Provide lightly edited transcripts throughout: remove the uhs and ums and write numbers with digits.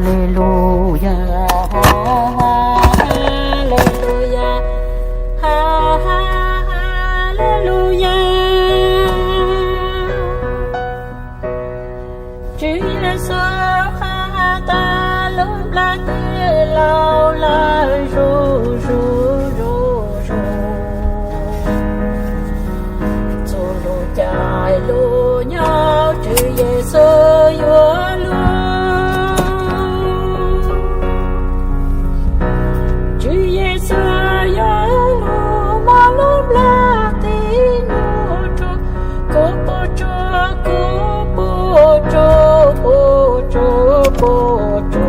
Hallelujah, hallelujah, hallelujah. Chúa Giêsu ta lúc la tê lao la ru ru ru ru. Cho lu chạy lu nhau Chúa Giêsu yêu lu. Chúa Giêsu yêu lu mà lúc la tê nu cho cô po cho cô po cho po cho po cho.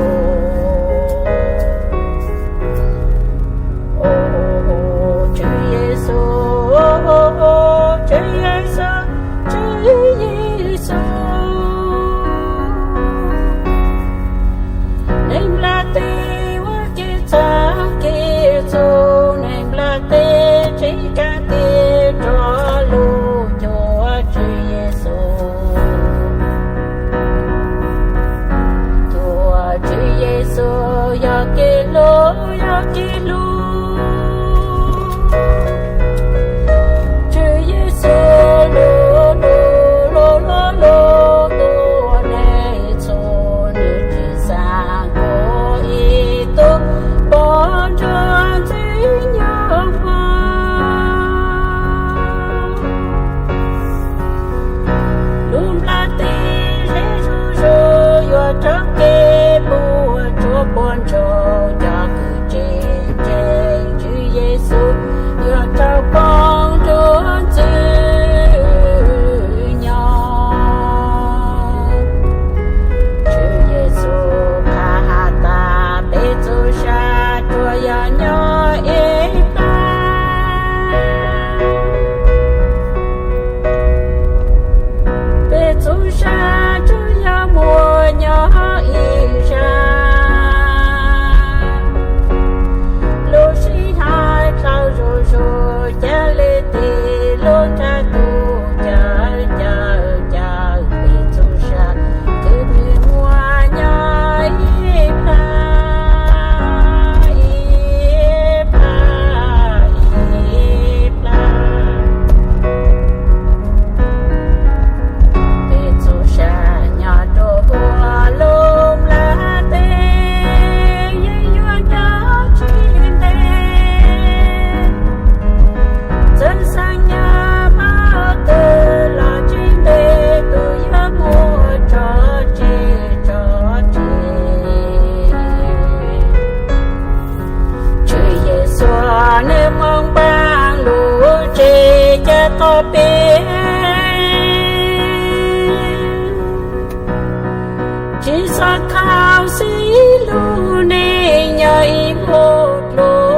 Chỉ sát khao xí lu nê nhảy một lô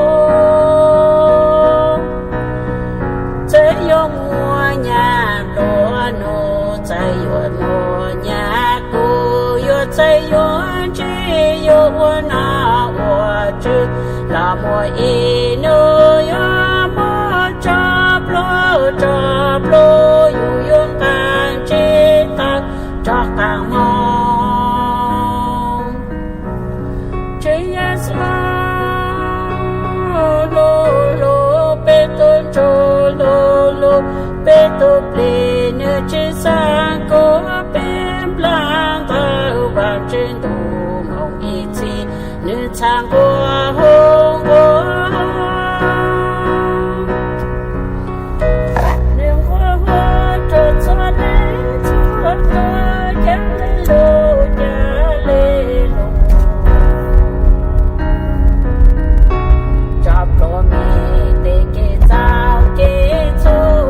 chế yo mua nhà đồ nô chế yo nô nhà cô yo chế yo chế yo na wo chư là mỗi ý nô yo mo chop lo yu yo càng chế ta cho càng mong. Beto plene ci sang có bem lang thâu vàng trên đồ mong ý chi nữ sang qua hông nếu hoa hoa trột xóa lên chuột hoa chẳng lên lô nhà lê lô chọc lô mì tê kê sao kê xô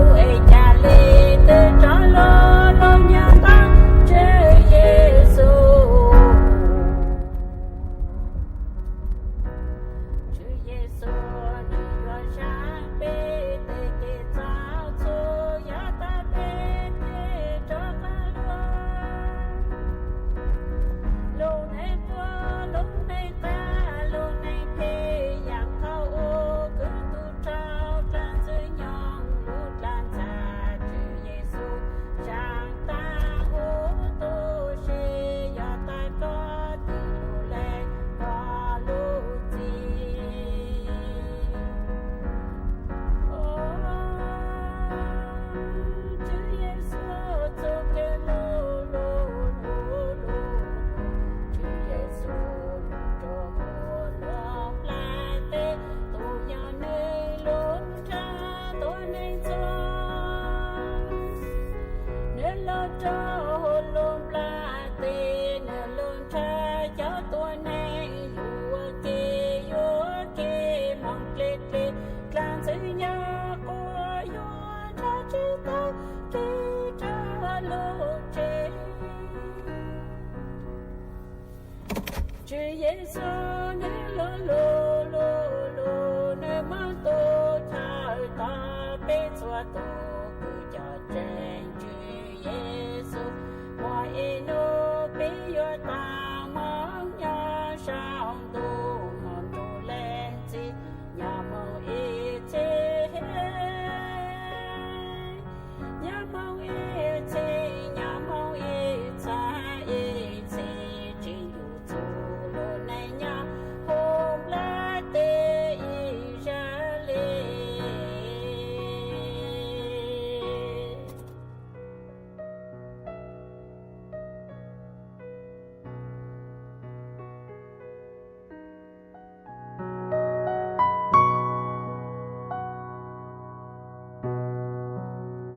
so ne lo lo lo lo ne ma to cha ta pe chua to